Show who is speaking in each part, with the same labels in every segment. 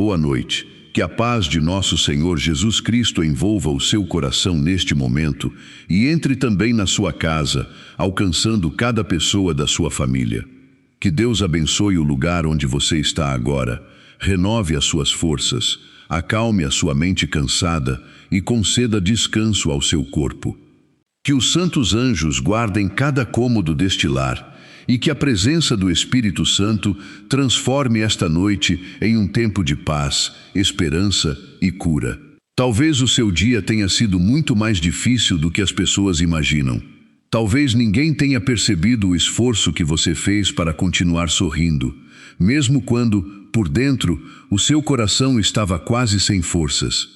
Speaker 1: boa noite. Que a paz de nosso Senhor Jesus Cristo envolva o seu coração neste momento e entre também na sua casa, alcançando cada pessoa da sua família. Que Deus abençoe o lugar onde você está agora, renove as suas forças, acalme a sua mente cansada e conceda descanso ao seu corpo. Que os santos anjos guardem cada cômodo deste lar e que a presença do Espírito Santo transforme esta noite em um tempo de paz, esperança e cura. Talvez o seu dia tenha sido muito mais difícil do que as pessoas imaginam. Talvez ninguém tenha percebido o esforço que você fez para continuar sorrindo, mesmo quando, por dentro, o seu coração estava quase sem forças.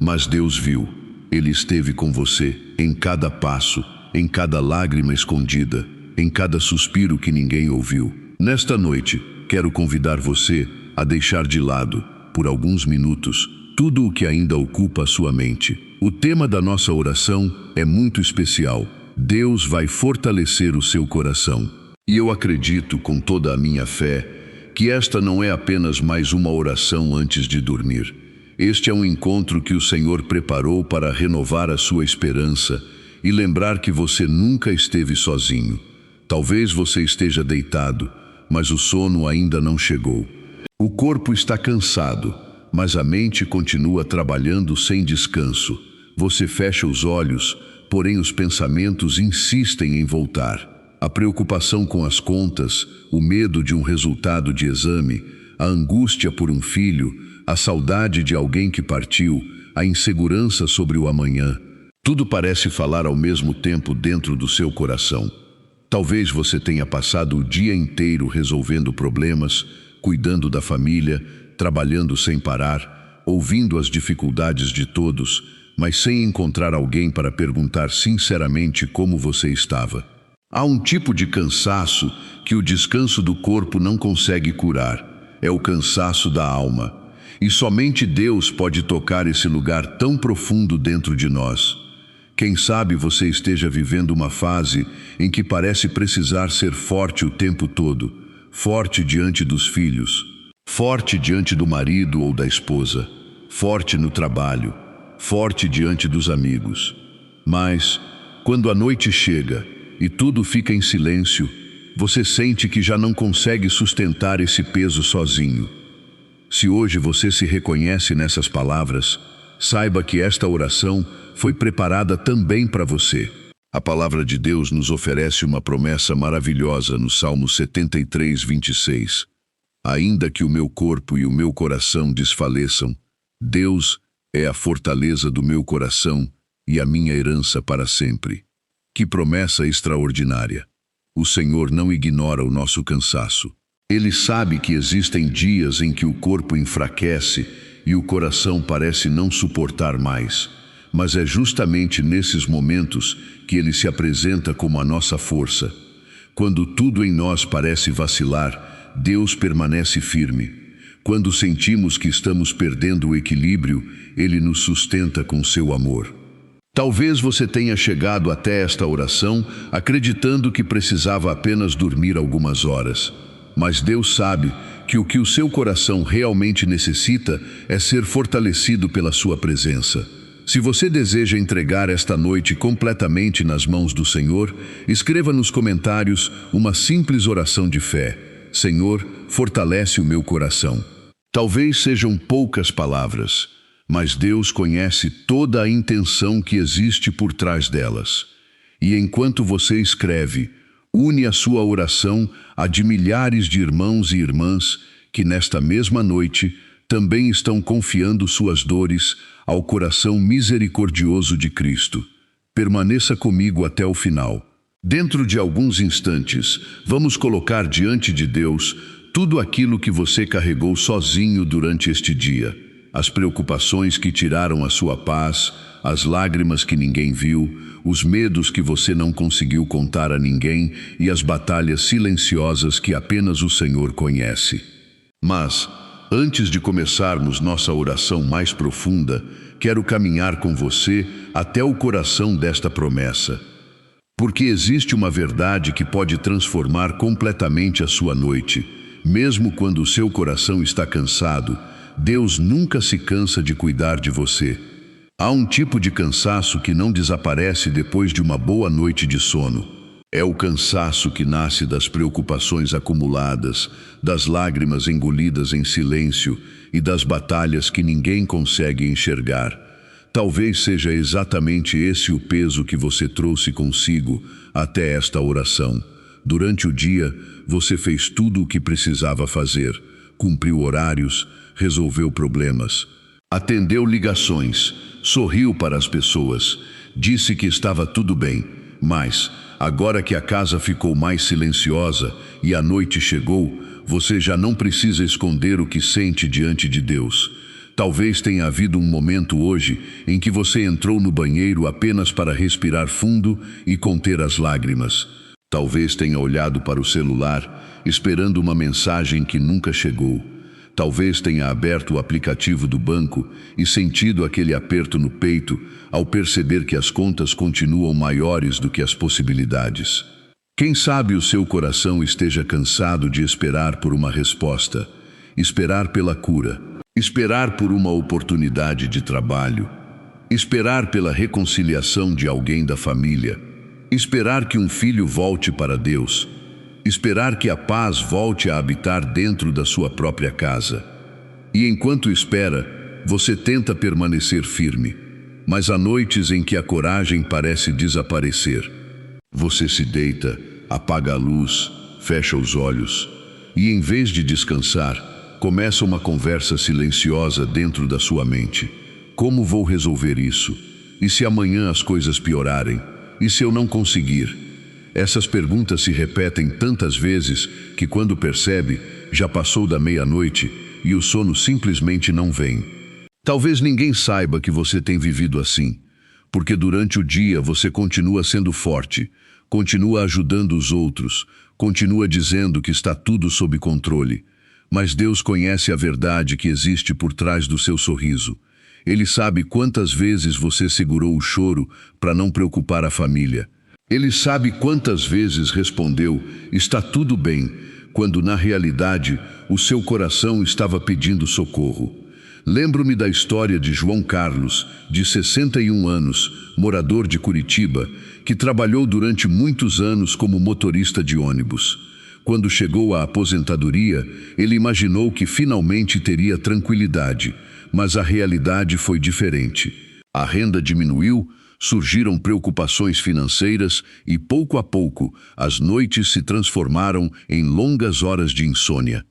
Speaker 1: Mas Deus viu. Ele esteve com você em cada passo, em cada lágrima escondida, em cada suspiro que ninguém ouviu. Nesta noite, quero convidar você a deixar de lado, por alguns minutos, tudo o que ainda ocupa a sua mente. O tema da nossa oração é muito especial. Deus vai fortalecer o seu coração. E eu acredito com toda a minha fé que esta não é apenas mais uma oração antes de dormir. Este é um encontro que o Senhor preparou para renovar a sua esperança e lembrar que você nunca esteve sozinho. Talvez você esteja deitado, mas o sono ainda não chegou. O corpo está cansado, mas a mente continua trabalhando sem descanso. Você fecha os olhos, porém os pensamentos insistem em voltar. A preocupação com as contas, o medo de um resultado de exame, a angústia por um filho, a saudade de alguém que partiu, a insegurança sobre o amanhã. Tudo parece falar ao mesmo tempo dentro do seu coração. Talvez você tenha passado o dia inteiro resolvendo problemas, cuidando da família, trabalhando sem parar, ouvindo as dificuldades de todos, mas sem encontrar alguém para perguntar sinceramente como você estava. Há um tipo de cansaço que o descanso do corpo não consegue curar. É o cansaço da alma. E somente Deus pode tocar esse lugar tão profundo dentro de nós. Quem sabe você esteja vivendo uma fase em que parece precisar ser forte o tempo todo, forte diante dos filhos, forte diante do marido ou da esposa, forte no trabalho, forte diante dos amigos. Mas, quando a noite chega e tudo fica em silêncio, você sente que já não consegue sustentar esse peso sozinho. Se hoje você se reconhece nessas palavras, saiba que esta oração foi preparada também para você. A palavra de Deus nos oferece uma promessa maravilhosa no Salmo 73, 26. Ainda que o meu corpo e o meu coração desfaleçam, Deus é a fortaleza do meu coração e a minha herança para sempre. Que promessa extraordinária! O Senhor não ignora o nosso cansaço. Ele sabe que existem dias em que o corpo enfraquece e o coração parece não suportar mais. Mas é justamente nesses momentos que Ele se apresenta como a nossa força. Quando tudo em nós parece vacilar, Deus permanece firme. Quando sentimos que estamos perdendo o equilíbrio, Ele nos sustenta com seu amor. Talvez você tenha chegado até esta oração acreditando que precisava apenas dormir algumas horas. Mas Deus sabe que o seu coração realmente necessita é ser fortalecido pela sua presença. Se você deseja entregar esta noite completamente nas mãos do Senhor, escreva nos comentários uma simples oração de fé. Senhor, fortalece o meu coração. Talvez sejam poucas palavras, mas Deus conhece toda a intenção que existe por trás delas. E enquanto você escreve, une a sua oração à de milhares de irmãos e irmãs que nesta mesma noite também estão confiando suas dores ao coração misericordioso de Cristo. Permaneça comigo até o final. Dentro de alguns instantes, vamos colocar diante de Deus tudo aquilo que você carregou sozinho durante este dia. As preocupações que tiraram a sua paz, as lágrimas que ninguém viu, os medos que você não conseguiu contar a ninguém e as batalhas silenciosas que apenas o Senhor conhece. Mas, antes de começarmos nossa oração mais profunda, quero caminhar com você até o coração desta promessa. Porque existe uma verdade que pode transformar completamente a sua noite. Mesmo quando o seu coração está cansado, Deus nunca se cansa de cuidar de você. Há um tipo de cansaço que não desaparece depois de uma boa noite de sono. É o cansaço que nasce das preocupações acumuladas, das lágrimas engolidas em silêncio e das batalhas que ninguém consegue enxergar. Talvez seja exatamente esse o peso que você trouxe consigo até esta oração. Durante o dia, você fez tudo o que precisava fazer, cumpriu horários, resolveu problemas, atendeu ligações, sorriu para as pessoas, disse que estava tudo bem, mas, agora que a casa ficou mais silenciosa e a noite chegou, você já não precisa esconder o que sente diante de Deus. Talvez tenha havido um momento hoje em que você entrou no banheiro apenas para respirar fundo e conter as lágrimas. Talvez tenha olhado para o celular, esperando uma mensagem que nunca chegou. Talvez tenha aberto o aplicativo do banco e sentido aquele aperto no peito ao perceber que as contas continuam maiores do que as possibilidades. Quem sabe o seu coração esteja cansado de esperar por uma resposta, esperar pela cura, esperar por uma oportunidade de trabalho, esperar pela reconciliação de alguém da família, esperar que um filho volte para Deus, esperar que a paz volte a habitar dentro da sua própria casa. E enquanto espera, você tenta permanecer firme, mas há noites em que a coragem parece desaparecer. Você se deita, apaga a luz, fecha os olhos, e em vez de descansar, começa uma conversa silenciosa dentro da sua mente. Como vou resolver isso? E se amanhã as coisas piorarem? E se eu não conseguir? Essas perguntas se repetem tantas vezes que, quando percebe, já passou da meia-noite e o sono simplesmente não vem. Talvez ninguém saiba que você tem vivido assim, porque durante o dia você continua sendo forte, continua ajudando os outros, continua dizendo que está tudo sob controle. Mas Deus conhece a verdade que existe por trás do seu sorriso. Ele sabe quantas vezes você segurou o choro para não preocupar a família. Ele sabe quantas vezes respondeu, está tudo bem, quando na realidade o seu coração estava pedindo socorro. Lembro-me da história de João Carlos, de 61 anos, morador de Curitiba, que trabalhou durante muitos anos como motorista de ônibus. Quando chegou à aposentadoria, ele imaginou que finalmente teria tranquilidade, mas a realidade foi diferente. A renda diminuiu, surgiram preocupações financeiras e, pouco a pouco, as noites se transformaram em longas horas de insônia.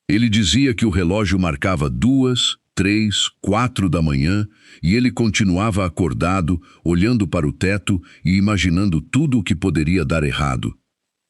Speaker 1: Ele dizia que o relógio marcava 2, 3, 4 da manhã e ele continuava acordado, olhando para o teto e imaginando tudo o que poderia dar errado.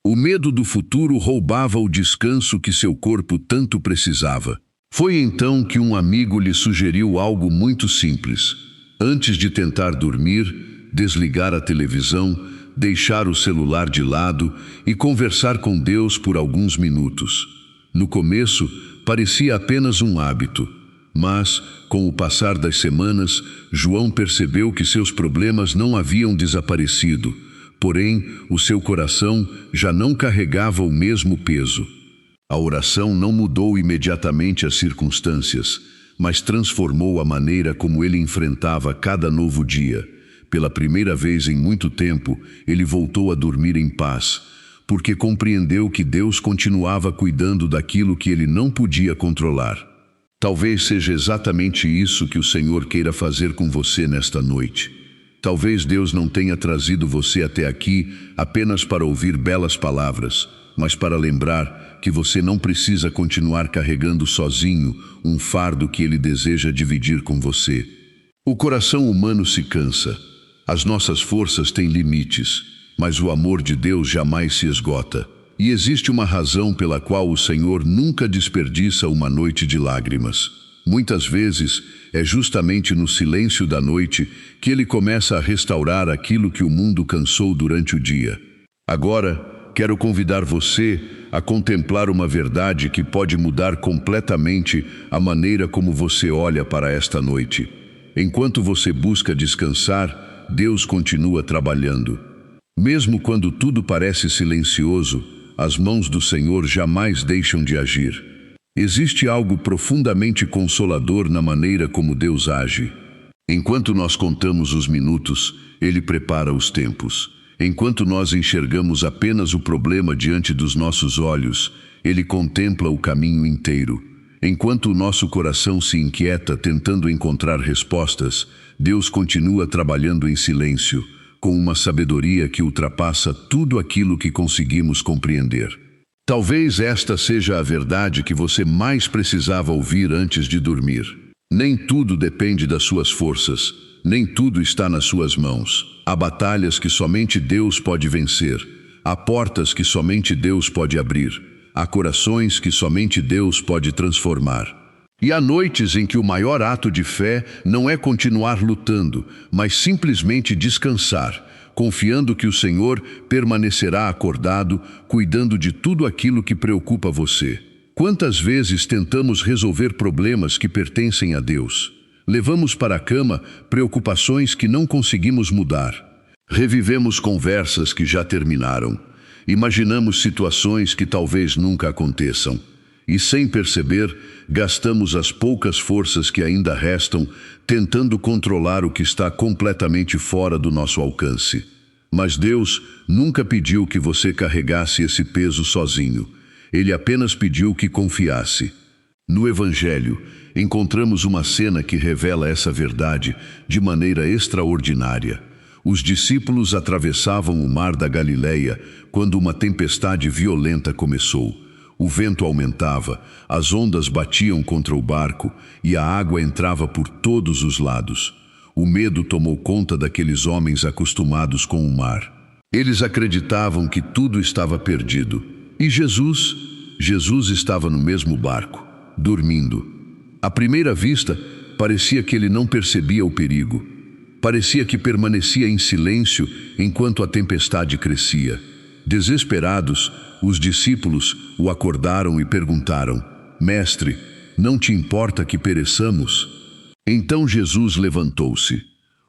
Speaker 1: O medo do futuro roubava o descanso que seu corpo tanto precisava. Foi então que um amigo lhe sugeriu algo muito simples. Antes de tentar dormir, desligar a televisão, deixar o celular de lado e conversar com Deus por alguns minutos. No começo, parecia apenas um hábito, mas, com o passar das semanas, João percebeu que seus problemas não haviam desaparecido, porém, o seu coração já não carregava o mesmo peso. A oração não mudou imediatamente as circunstâncias, mas transformou a maneira como ele enfrentava cada novo dia. Pela primeira vez em muito tempo, ele voltou a dormir em paz, porque compreendeu que Deus continuava cuidando daquilo que ele não podia controlar. Talvez seja exatamente isso que o Senhor queira fazer com você nesta noite. Talvez Deus não tenha trazido você até aqui apenas para ouvir belas palavras, mas para lembrar que você não precisa continuar carregando sozinho um fardo que Ele deseja dividir com você. O coração humano se cansa. As nossas forças têm limites, mas o amor de Deus jamais se esgota. E existe uma razão pela qual o Senhor nunca desperdiça uma noite de lágrimas. Muitas vezes, é justamente no silêncio da noite que Ele começa a restaurar aquilo que o mundo cansou durante o dia. Agora, quero convidar você a contemplar uma verdade que pode mudar completamente a maneira como você olha para esta noite. Enquanto você busca descansar, Deus continua trabalhando. Mesmo quando tudo parece silencioso, as mãos do Senhor jamais deixam de agir. Existe algo profundamente consolador na maneira como Deus age. Enquanto nós contamos os minutos, Ele prepara os tempos. Enquanto nós enxergamos apenas o problema diante dos nossos olhos, Ele contempla o caminho inteiro. Enquanto o nosso coração se inquieta tentando encontrar respostas, Deus continua trabalhando em silêncio, com uma sabedoria que ultrapassa tudo aquilo que conseguimos compreender. Talvez esta seja a verdade que você mais precisava ouvir antes de dormir. Nem tudo depende das suas forças, nem tudo está nas suas mãos. Há batalhas que somente Deus pode vencer, há portas que somente Deus pode abrir, há corações que somente Deus pode transformar. E há noites em que o maior ato de fé não é continuar lutando, mas simplesmente descansar, confiando que o Senhor permanecerá acordado, cuidando de tudo aquilo que preocupa você. Quantas vezes tentamos resolver problemas que pertencem a Deus? Levamos para a cama preocupações que não conseguimos mudar. Revivemos conversas que já terminaram. Imaginamos situações que talvez nunca aconteçam. E sem perceber, gastamos as poucas forças que ainda restam tentando controlar o que está completamente fora do nosso alcance. Mas Deus nunca pediu que você carregasse esse peso sozinho. Ele apenas pediu que confiasse. No Evangelho, encontramos uma cena que revela essa verdade de maneira extraordinária. Os discípulos atravessavam o mar da Galileia quando uma tempestade violenta começou. O vento aumentava, as ondas batiam contra o barco e a água entrava por todos os lados. O medo tomou conta daqueles homens acostumados com o mar. Eles acreditavam que tudo estava perdido. E Jesus estava no mesmo barco, dormindo. À primeira vista, parecia que ele não percebia o perigo. Parecia que permanecia em silêncio enquanto a tempestade crescia. Desesperados, os discípulos o acordaram e perguntaram: Mestre, não te importa que pereçamos? Então Jesus levantou-se,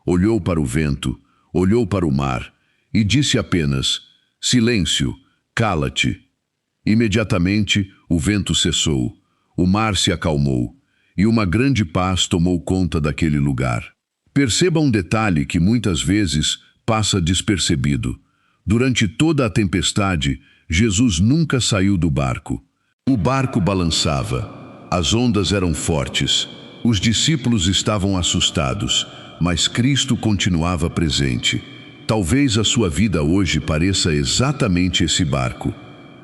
Speaker 1: olhou para o vento, olhou para o mar e disse apenas: Silêncio, cala-te. Imediatamente o vento cessou, o mar se acalmou e uma grande paz tomou conta daquele lugar. Perceba um detalhe que muitas vezes passa despercebido. Durante toda a tempestade, Jesus nunca saiu do barco. O barco balançava, as ondas eram fortes, os discípulos estavam assustados, mas Cristo continuava presente. Talvez a sua vida hoje pareça exatamente esse barco.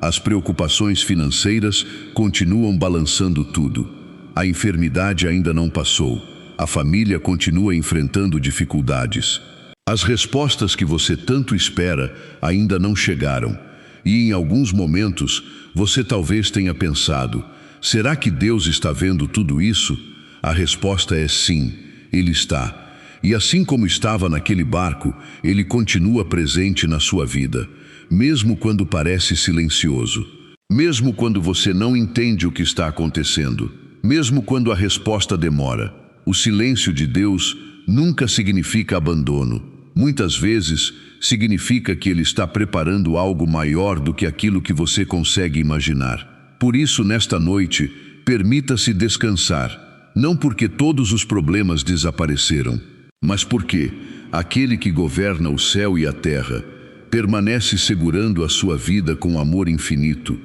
Speaker 1: As preocupações financeiras continuam balançando tudo. A enfermidade ainda não passou. A família continua enfrentando dificuldades. As respostas que você tanto espera ainda não chegaram. E em alguns momentos, você talvez tenha pensado: será que Deus está vendo tudo isso? A resposta é sim, Ele está. E assim como estava naquele barco, Ele continua presente na sua vida, mesmo quando parece silencioso. Mesmo quando você não entende o que está acontecendo. Mesmo quando a resposta demora. O silêncio de Deus nunca significa abandono. Muitas vezes, significa que Ele está preparando algo maior do que aquilo que você consegue imaginar. Por isso, nesta noite, permita-se descansar. Não porque todos os problemas desapareceram, mas porque aquele que governa o céu e a terra permanece segurando a sua vida com amor infinito.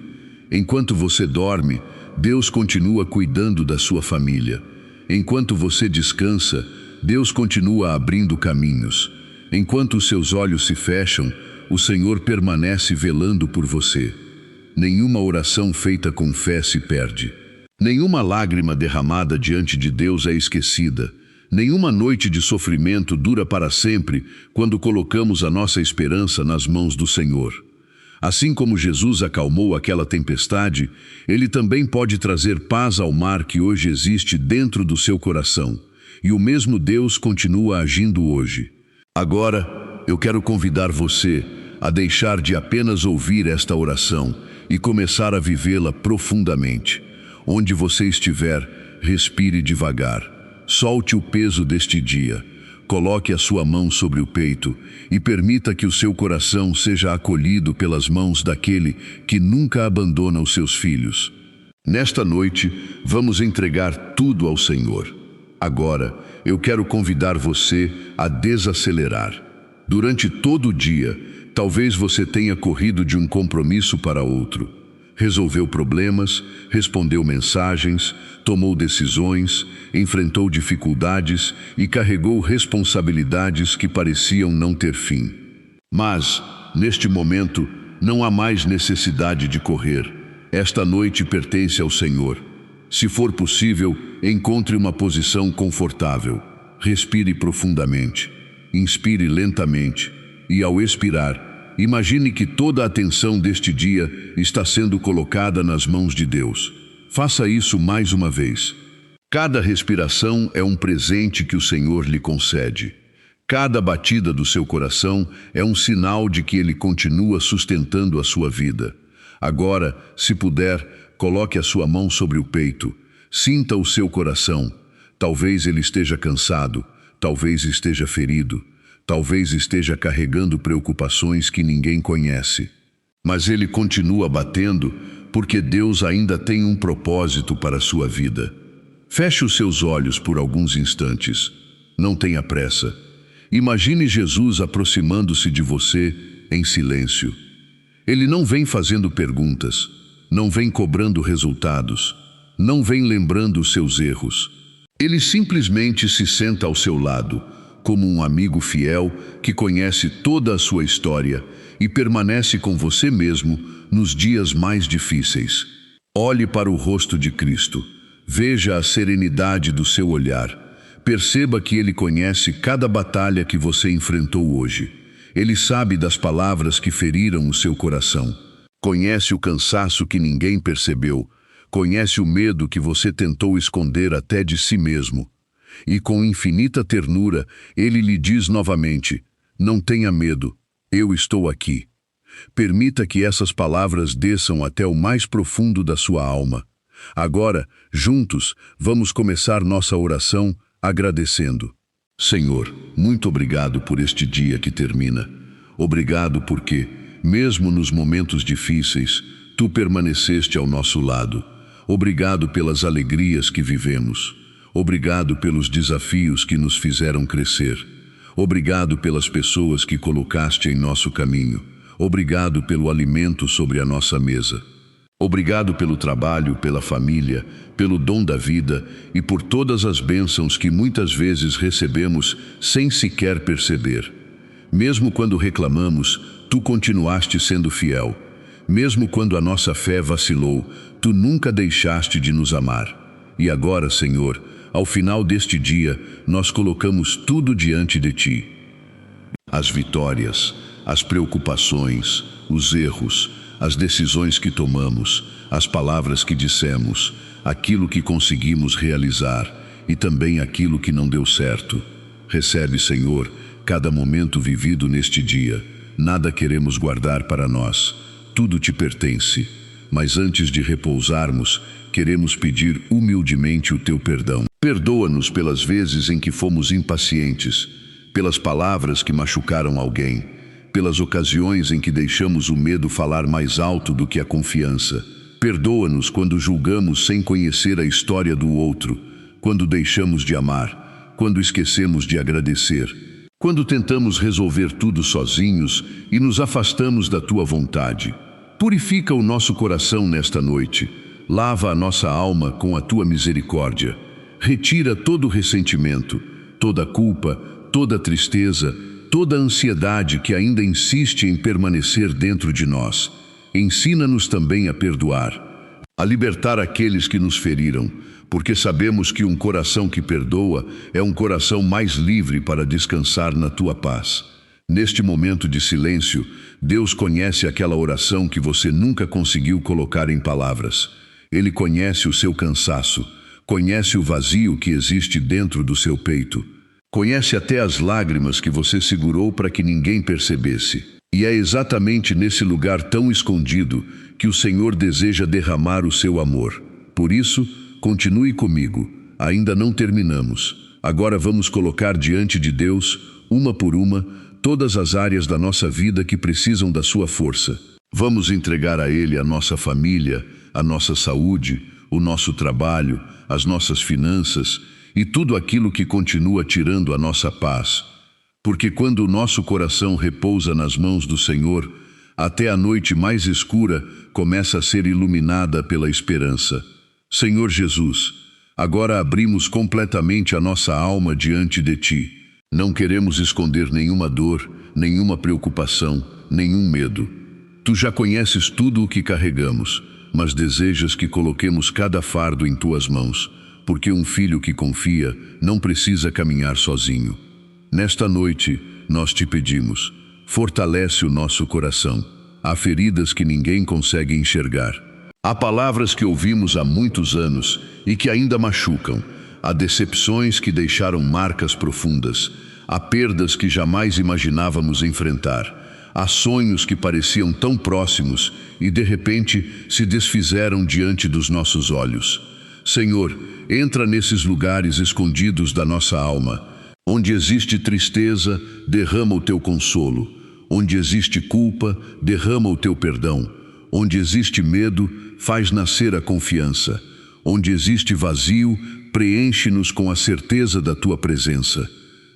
Speaker 1: Enquanto você dorme, Deus continua cuidando da sua família. Enquanto você descansa, Deus continua abrindo caminhos. Enquanto os seus olhos se fecham, o Senhor permanece velando por você. Nenhuma oração feita com fé se perde. Nenhuma lágrima derramada diante de Deus é esquecida. Nenhuma noite de sofrimento dura para sempre quando colocamos a nossa esperança nas mãos do Senhor. Assim como Jesus acalmou aquela tempestade, Ele também pode trazer paz ao mar que hoje existe dentro do seu coração. E o mesmo Deus continua agindo hoje. Agora, eu quero convidar você a deixar de apenas ouvir esta oração e começar a vivê-la profundamente. Onde você estiver, respire devagar. Solte o peso deste dia. Coloque a sua mão sobre o peito e permita que o seu coração seja acolhido pelas mãos daquele que nunca abandona os seus filhos. Nesta noite, vamos entregar tudo ao Senhor. Agora, eu quero convidar você a desacelerar. Durante todo o dia, talvez você tenha corrido de um compromisso para outro. Resolveu problemas, respondeu mensagens, tomou decisões, enfrentou dificuldades e carregou responsabilidades que pareciam não ter fim. Mas, neste momento, não há mais necessidade de correr. Esta noite pertence ao Senhor. Se for possível, encontre uma posição confortável. Respire profundamente. Inspire lentamente. E ao expirar, imagine que toda a atenção deste dia está sendo colocada nas mãos de Deus. Faça isso mais uma vez. Cada respiração é um presente que o Senhor lhe concede. Cada batida do seu coração é um sinal de que Ele continua sustentando a sua vida. Agora, se puder, coloque a sua mão sobre o peito. Sinta o seu coração. Talvez ele esteja cansado, talvez esteja ferido, talvez esteja carregando preocupações que ninguém conhece. Mas ele continua batendo porque Deus ainda tem um propósito para a sua vida. Feche os seus olhos por alguns instantes. Não tenha pressa. Imagine Jesus aproximando-se de você em silêncio. Ele não vem fazendo perguntas, não vem cobrando resultados, não vem lembrando os seus erros. Ele simplesmente se senta ao seu lado, como um amigo fiel que conhece toda a sua história e permanece com você mesmo nos dias mais difíceis. Olhe para o rosto de Cristo, veja a serenidade do seu olhar. Perceba que Ele conhece cada batalha que você enfrentou hoje. Ele sabe das palavras que feriram o seu coração. Conhece o cansaço que ninguém percebeu. Conhece o medo que você tentou esconder até de si mesmo. E com infinita ternura, Ele lhe diz novamente: não tenha medo, eu estou aqui. Permita que essas palavras desçam até o mais profundo da sua alma. Agora, juntos, vamos começar nossa oração agradecendo. Senhor, muito obrigado por este dia que termina. Obrigado porque, mesmo nos momentos difíceis, Tu permaneceste ao nosso lado. Obrigado pelas alegrias que vivemos. Obrigado pelos desafios que nos fizeram crescer. Obrigado pelas pessoas que colocaste em nosso caminho. Obrigado pelo alimento sobre a nossa mesa. Obrigado pelo trabalho, pela família, pelo dom da vida e por todas as bênçãos que muitas vezes recebemos sem sequer perceber. Mesmo quando reclamamos, Tu continuaste sendo fiel. Mesmo quando a nossa fé vacilou, Tu nunca deixaste de nos amar. E agora, Senhor, ao final deste dia, nós colocamos tudo diante de Ti. As vitórias, as preocupações, os erros, as decisões que tomamos, as palavras que dissemos, aquilo que conseguimos realizar e também aquilo que não deu certo. Recebe, Senhor, cada momento vivido neste dia. Nada queremos guardar para nós. Tudo Te pertence. Mas antes de repousarmos, queremos pedir humildemente o Teu perdão. Perdoa-nos pelas vezes em que fomos impacientes, pelas palavras que machucaram alguém, pelas ocasiões em que deixamos o medo falar mais alto do que a confiança. Perdoa-nos quando julgamos sem conhecer a história do outro, quando deixamos de amar, quando esquecemos de agradecer, quando tentamos resolver tudo sozinhos e nos afastamos da Tua vontade. Purifica o nosso coração nesta noite, lava a nossa alma com a Tua misericórdia, retira todo o ressentimento, toda a culpa, toda a tristeza, toda a ansiedade que ainda insiste em permanecer dentro de nós. Ensina-nos também a perdoar, a libertar aqueles que nos feriram, porque sabemos que um coração que perdoa é um coração mais livre para descansar na Tua paz. Neste momento de silêncio, Deus conhece aquela oração que você nunca conseguiu colocar em palavras. Ele conhece o seu cansaço, conhece o vazio que existe dentro do seu peito. Conhece até as lágrimas que você segurou para que ninguém percebesse. E é exatamente nesse lugar tão escondido que o Senhor deseja derramar o seu amor. Por isso, continue comigo. Ainda não terminamos. Agora vamos colocar diante de Deus, uma por uma, todas as áreas da nossa vida que precisam da sua força. Vamos entregar a Ele a nossa família, a nossa saúde, o nosso trabalho, as nossas finanças e tudo aquilo que continua tirando a nossa paz. Porque quando o nosso coração repousa nas mãos do Senhor, até a noite mais escura começa a ser iluminada pela esperança. Senhor Jesus, agora abrimos completamente a nossa alma diante de Ti. Não queremos esconder nenhuma dor, nenhuma preocupação, nenhum medo. Tu já conheces tudo o que carregamos, mas desejas que coloquemos cada fardo em Tuas mãos, porque um filho que confia não precisa caminhar sozinho. Nesta noite, nós Te pedimos, fortalece o nosso coração. Há feridas que ninguém consegue enxergar. Há palavras que ouvimos há muitos anos e que ainda machucam. Há decepções que deixaram marcas profundas. Há perdas que jamais imaginávamos enfrentar. Há sonhos que pareciam tão próximos e de repente se desfizeram diante dos nossos olhos. Senhor, entra nesses lugares escondidos da nossa alma. Onde existe tristeza, derrama o Teu consolo. Onde existe culpa, derrama o Teu perdão. Onde existe medo, faz nascer a confiança. Onde existe vazio, preenche-nos com a certeza da Tua presença.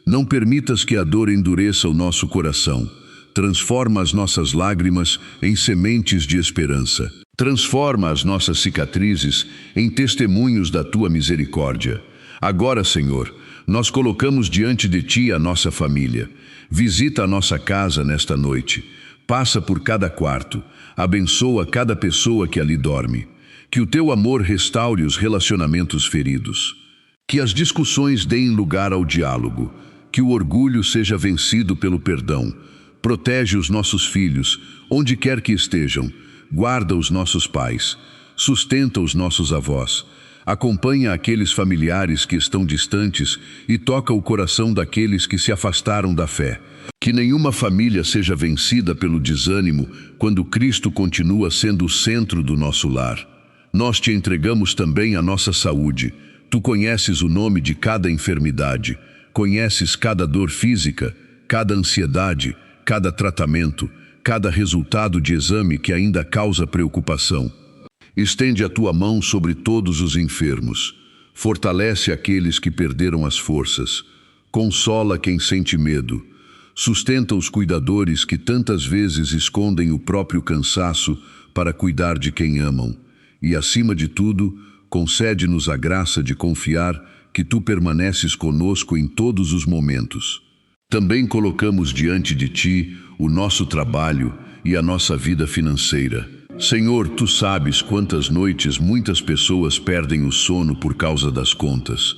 Speaker 1: Não permitas que a dor endureça o nosso coração. Transforma as nossas lágrimas em sementes de esperança. Transforma as nossas cicatrizes em testemunhos da Tua misericórdia. Agora, Senhor, nós colocamos diante de Ti a nossa família. Visita a nossa casa nesta noite. Passa por cada quarto. Abençoa cada pessoa que ali dorme. Que o Teu amor restaure os relacionamentos feridos. Que as discussões deem lugar ao diálogo. Que o orgulho seja vencido pelo perdão. Protege os nossos filhos, onde quer que estejam. Guarda os nossos pais. Sustenta os nossos avós. Acompanha aqueles familiares que estão distantes e toca o coração daqueles que se afastaram da fé. Que nenhuma família seja vencida pelo desânimo quando Cristo continua sendo o centro do nosso lar. Nós Te entregamos também a nossa saúde. Tu conheces o nome de cada enfermidade, conheces cada dor física, cada ansiedade, cada tratamento, cada resultado de exame que ainda causa preocupação. Estende a Tua mão sobre todos os enfermos. Fortalece aqueles que perderam as forças. Consola quem sente medo. Sustenta os cuidadores que tantas vezes escondem o próprio cansaço para cuidar de quem amam. E, acima de tudo, concede-nos a graça de confiar que Tu permaneces conosco em todos os momentos. Também colocamos diante de Ti o nosso trabalho e a nossa vida financeira. Senhor, Tu sabes quantas noites muitas pessoas perdem o sono por causa das contas.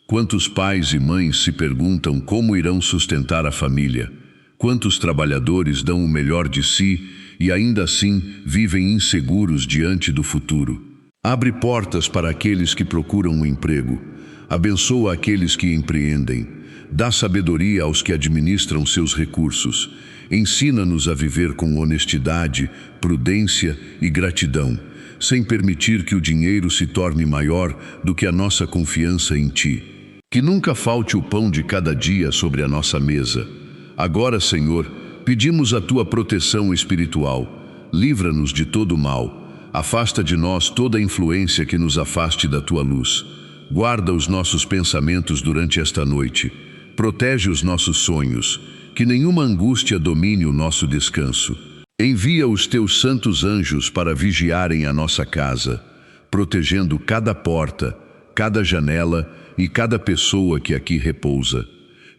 Speaker 1: Quantos pais e mães se perguntam como irão sustentar a família. Quantos trabalhadores dão o melhor de si e ainda assim vivem inseguros diante do futuro. Abre portas para aqueles que procuram um emprego. Abençoa aqueles que empreendem. Dá sabedoria aos que administram seus recursos. Ensina-nos a viver com honestidade, prudência e gratidão, sem permitir que o dinheiro se torne maior do que a nossa confiança em Ti. Que nunca falte o pão de cada dia sobre a nossa mesa. Agora, Senhor, pedimos a Tua proteção espiritual. Livra-nos de todo mal. Afasta de nós toda influência que nos afaste da Tua luz. Guarda os nossos pensamentos durante esta noite. Protege os nossos sonhos. Que nenhuma angústia domine o nosso descanso. Envia os Teus santos anjos para vigiarem a nossa casa, protegendo cada porta, cada janela e cada pessoa que aqui repousa.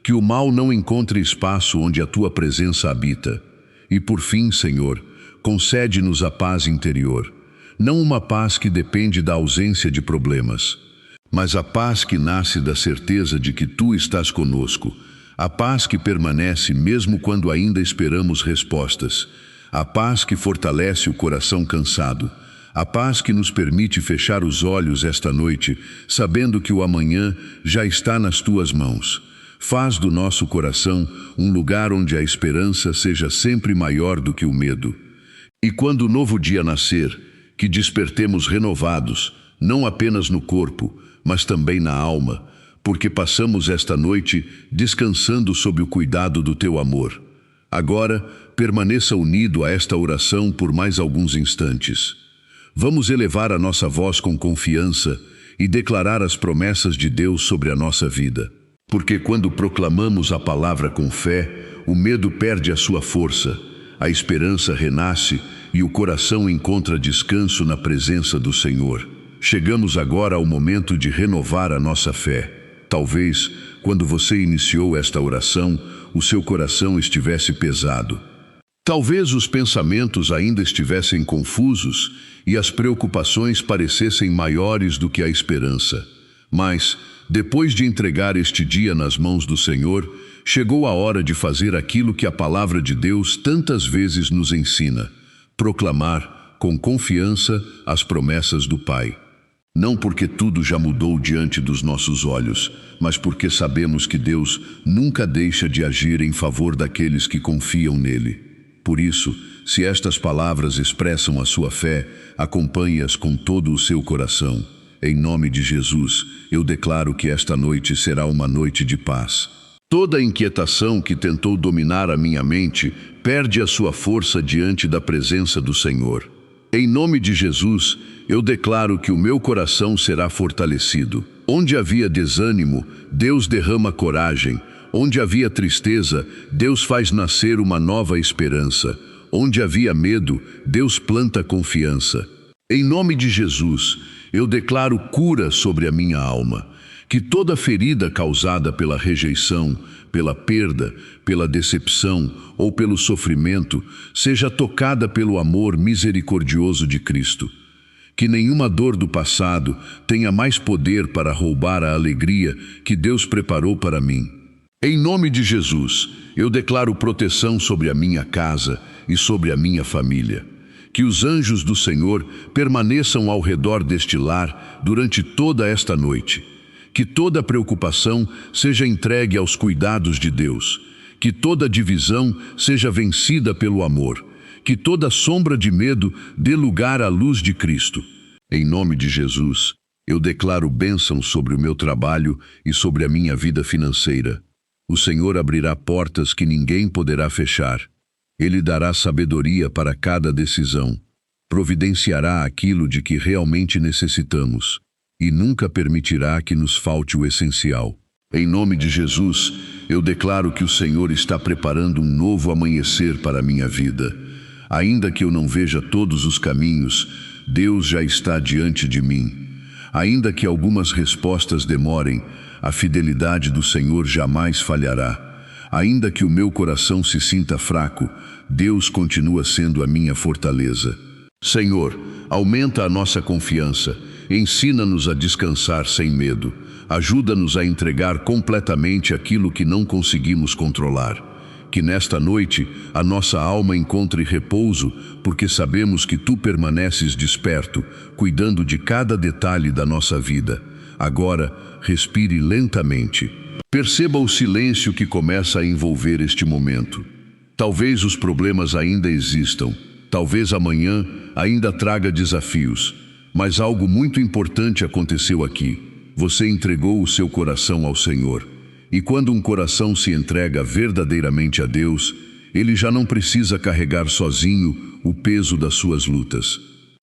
Speaker 1: Que o mal não encontre espaço onde a Tua presença habita. E por fim, Senhor, concede-nos a paz interior. Não uma paz que depende da ausência de problemas, mas a paz que nasce da certeza de que Tu estás conosco. A paz que permanece mesmo quando ainda esperamos respostas. A paz que fortalece o coração cansado. A paz que nos permite fechar os olhos esta noite, sabendo que o amanhã já está nas Tuas mãos. Faz do nosso coração um lugar onde a esperança seja sempre maior do que o medo. E quando o novo dia nascer, que despertemos renovados, não apenas no corpo, mas também na alma, porque passamos esta noite descansando sob o cuidado do Teu amor. Agora, permaneça unido a esta oração por mais alguns instantes. Vamos elevar a nossa voz com confiança e declarar as promessas de Deus sobre a nossa vida. Porque quando proclamamos a palavra com fé, o medo perde a sua força, a esperança renasce e o coração encontra descanso na presença do Senhor. Chegamos agora ao momento de renovar a nossa fé. Talvez, quando você iniciou esta oração, o seu coração estivesse pesado. Talvez os pensamentos ainda estivessem confusos e as preocupações parecessem maiores do que a esperança. Mas, depois de entregar este dia nas mãos do Senhor, chegou a hora de fazer aquilo que a palavra de Deus tantas vezes nos ensina: proclamar com confiança as promessas do Pai. Não porque tudo já mudou diante dos nossos olhos, mas porque sabemos que Deus nunca deixa de agir em favor daqueles que confiam nele. Por isso, se estas palavras expressam a sua fé, acompanhe-as com todo o seu coração. Em nome de Jesus, eu declaro que esta noite será uma noite de paz. Toda a inquietação que tentou dominar a minha mente perde a sua força diante da presença do Senhor. Em nome de Jesus, eu declaro que o meu coração será fortalecido. Onde havia desânimo, Deus derrama coragem. Onde havia tristeza, Deus faz nascer uma nova esperança. Onde havia medo, Deus planta confiança. Em nome de Jesus, eu declaro cura sobre a minha alma. Que toda ferida causada pela rejeição, pela perda, pela decepção ou pelo sofrimento seja tocada pelo amor misericordioso de Cristo. Que nenhuma dor do passado tenha mais poder para roubar a alegria que Deus preparou para mim. Em nome de Jesus, eu declaro proteção sobre a minha casa e sobre a minha família. Que os anjos do Senhor permaneçam ao redor deste lar durante toda esta noite. Que toda preocupação seja entregue aos cuidados de Deus. Que toda divisão seja vencida pelo amor. Que toda sombra de medo dê lugar à luz de Cristo. Em nome de Jesus, eu declaro bênção sobre o meu trabalho e sobre a minha vida financeira. O Senhor abrirá portas que ninguém poderá fechar. Ele dará sabedoria para cada decisão. Providenciará aquilo de que realmente necessitamos. E nunca permitirá que nos falte o essencial. Em nome de Jesus, eu declaro que o Senhor está preparando um novo amanhecer para a minha vida. Ainda que eu não veja todos os caminhos, Deus já está diante de mim. Ainda que algumas respostas demorem, a fidelidade do Senhor jamais falhará. Ainda que o meu coração se sinta fraco, Deus continua sendo a minha fortaleza. Senhor, aumenta a nossa confiança. Ensina-nos a descansar sem medo. Ajuda-nos a entregar completamente aquilo que não conseguimos controlar. Que nesta noite a nossa alma encontre repouso, porque sabemos que Tu permaneces desperto, cuidando de cada detalhe da nossa vida. Agora, respire lentamente. Perceba o silêncio que começa a envolver este momento. Talvez os problemas ainda existam. Talvez amanhã ainda traga desafios. Mas algo muito importante aconteceu aqui. Você entregou o seu coração ao Senhor. E quando um coração se entrega verdadeiramente a Deus, ele já não precisa carregar sozinho o peso das suas lutas.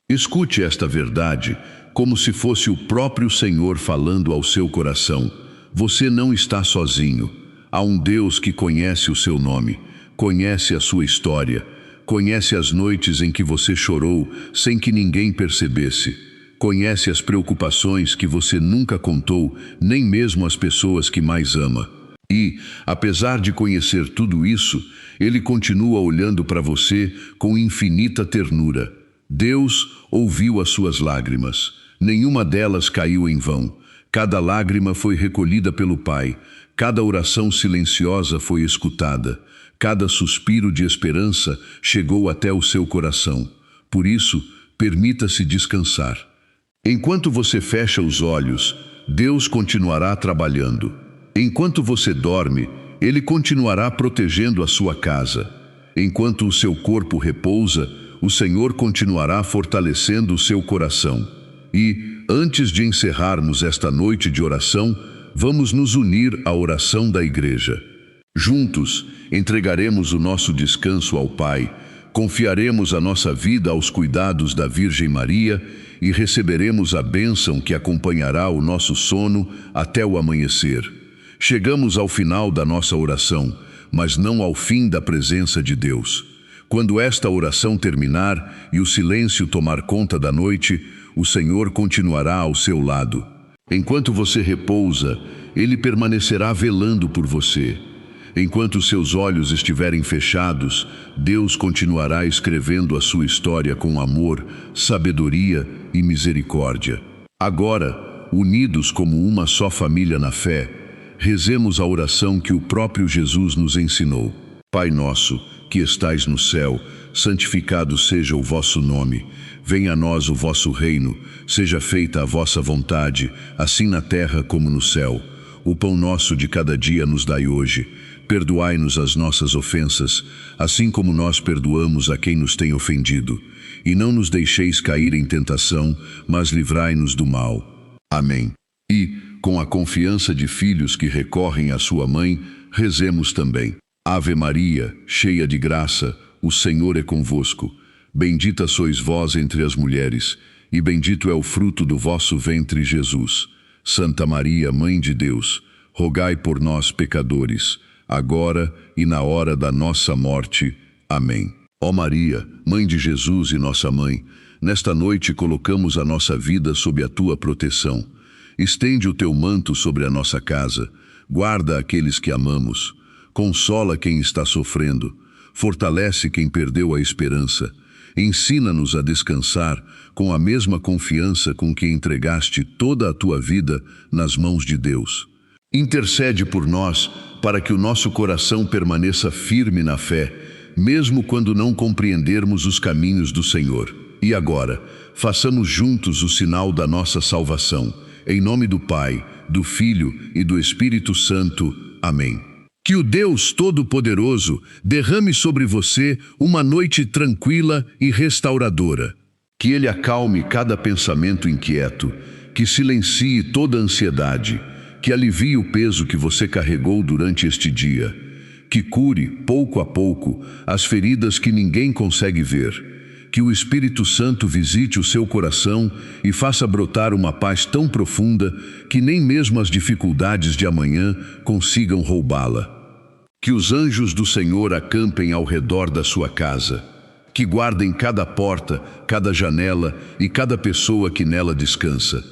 Speaker 1: Escute esta verdade como se fosse o próprio Senhor falando ao seu coração. Você não está sozinho. Há um Deus que conhece o seu nome, conhece a sua história, conhece as noites em que você chorou sem que ninguém percebesse. Conhece as preocupações que você nunca contou, nem mesmo às pessoas que mais ama. E, apesar de conhecer tudo isso, Ele continua olhando para você com infinita ternura. Deus ouviu as suas lágrimas. Nenhuma delas caiu em vão. Cada lágrima foi recolhida pelo Pai. Cada oração silenciosa foi escutada. Cada suspiro de esperança chegou até o seu coração. Por isso, permita-se descansar. Enquanto você fecha os olhos, Deus continuará trabalhando. Enquanto você dorme, Ele continuará protegendo a sua casa. Enquanto o seu corpo repousa, o Senhor continuará fortalecendo o seu coração. E, antes de encerrarmos esta noite de oração, vamos nos unir à oração da igreja. Juntos, entregaremos o nosso descanso ao Pai, Confiaremos a nossa vida aos cuidados da Virgem Maria e receberemos a bênção que acompanhará o nosso sono até o amanhecer. Chegamos ao final da nossa oração, mas não ao fim da presença de Deus. Quando esta oração terminar e o silêncio tomar conta da noite, o Senhor continuará ao seu lado. Enquanto você repousa, Ele permanecerá velando por você. Enquanto seus olhos estiverem fechados, Deus continuará escrevendo a sua história com amor, sabedoria e misericórdia. Agora, unidos como uma só família na fé, rezemos a oração que o próprio Jesus nos ensinou. Pai nosso, que estais no céu, santificado seja o vosso nome. Venha a nós o vosso reino, seja feita a vossa vontade, assim na terra como no céu. O pão nosso de cada dia nos dai hoje. Perdoai-nos as nossas ofensas, assim como nós perdoamos a quem nos tem ofendido. E não nos deixeis cair em tentação, mas livrai-nos do mal. Amém. E, com a confiança de filhos que recorrem à sua mãe, rezemos também. Ave Maria, cheia de graça, o Senhor é convosco. Bendita sois vós entre as mulheres, e bendito é o fruto do vosso ventre, Jesus. Santa Maria, Mãe de Deus, rogai por nós, pecadores, agora e na hora da nossa morte. Amém. Ó Maria, Mãe de Jesus e nossa Mãe, nesta noite colocamos a nossa vida sob a tua proteção. Estende o teu manto sobre a nossa casa, guarda aqueles que amamos, consola quem está sofrendo, fortalece quem perdeu a esperança, ensina-nos a descansar com a mesma confiança com que entregaste toda a tua vida nas mãos de Deus. Intercede por nós para que o nosso coração permaneça firme na fé, mesmo quando não compreendermos os caminhos do Senhor. E agora, façamos juntos o sinal da nossa salvação. Em nome do Pai, do Filho e do Espírito Santo. Amém. Que o Deus Todo-Poderoso derrame sobre você uma noite tranquila e restauradora. Que Ele acalme cada pensamento inquieto, que silencie toda ansiedade, que alivie o peso que você carregou durante este dia, que cure, pouco a pouco, as feridas que ninguém consegue ver, que o Espírito Santo visite o seu coração e faça brotar uma paz tão profunda que nem mesmo as dificuldades de amanhã consigam roubá-la. Que os anjos do Senhor acampem ao redor da sua casa, que guardem cada porta, cada janela e cada pessoa que nela descansa.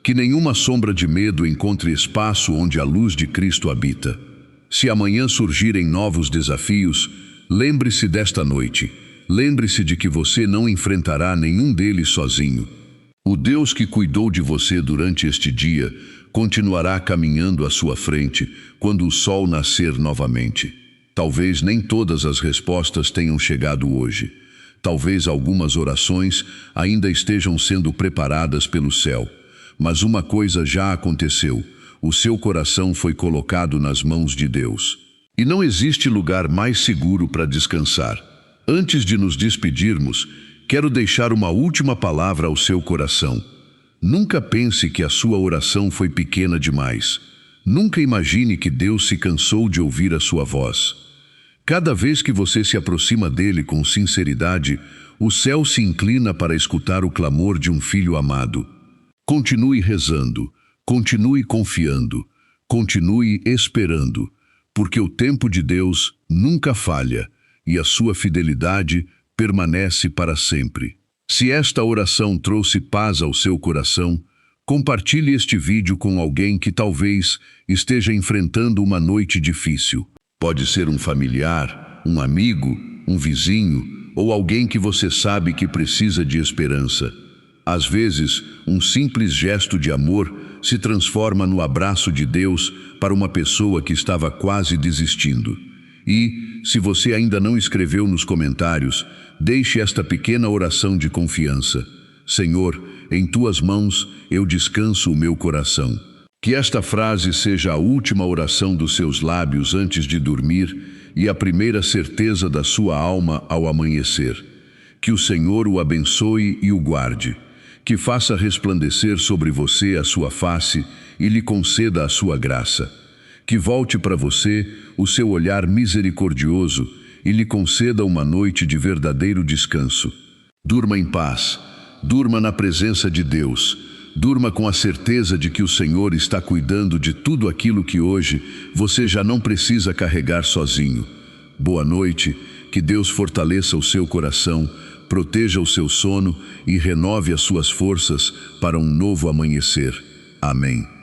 Speaker 1: Que nenhuma sombra de medo encontre espaço onde a luz de Cristo habita. Se amanhã surgirem novos desafios, lembre-se desta noite. Lembre-se de que você não enfrentará nenhum deles sozinho. O Deus que cuidou de você durante este dia continuará caminhando à sua frente quando o sol nascer novamente. Talvez nem todas as respostas tenham chegado hoje. Talvez algumas orações ainda estejam sendo preparadas pelo céu. Mas uma coisa já aconteceu. O seu coração foi colocado nas mãos de Deus. E não existe lugar mais seguro para descansar. Antes de nos despedirmos, quero deixar uma última palavra ao seu coração. Nunca pense que a sua oração foi pequena demais. Nunca imagine que Deus se cansou de ouvir a sua voz. Cada vez que você se aproxima dele com sinceridade, o céu se inclina para escutar o clamor de um filho amado. Continue rezando, continue confiando, continue esperando, porque o tempo de Deus nunca falha e a sua fidelidade permanece para sempre. Se esta oração trouxe paz ao seu coração, compartilhe este vídeo com alguém que talvez esteja enfrentando uma noite difícil. Pode ser um familiar, um amigo, um vizinho ou alguém que você sabe que precisa de esperança. Às vezes, um simples gesto de amor se transforma no abraço de Deus para uma pessoa que estava quase desistindo. E, se você ainda não escreveu nos comentários, deixe esta pequena oração de confiança. Senhor, em tuas mãos eu descanso o meu coração. Que esta frase seja a última oração dos seus lábios antes de dormir e a primeira certeza da sua alma ao amanhecer. Que o Senhor o abençoe e o guarde. Que faça resplandecer sobre você a sua face e lhe conceda a sua graça. Que volte para você o seu olhar misericordioso e lhe conceda uma noite de verdadeiro descanso. Durma em paz, durma na presença de Deus, durma com a certeza de que o Senhor está cuidando de tudo aquilo que hoje você já não precisa carregar sozinho. Boa noite, que Deus fortaleça o seu coração, proteja o seu sono e renove as suas forças para um novo amanhecer. Amém.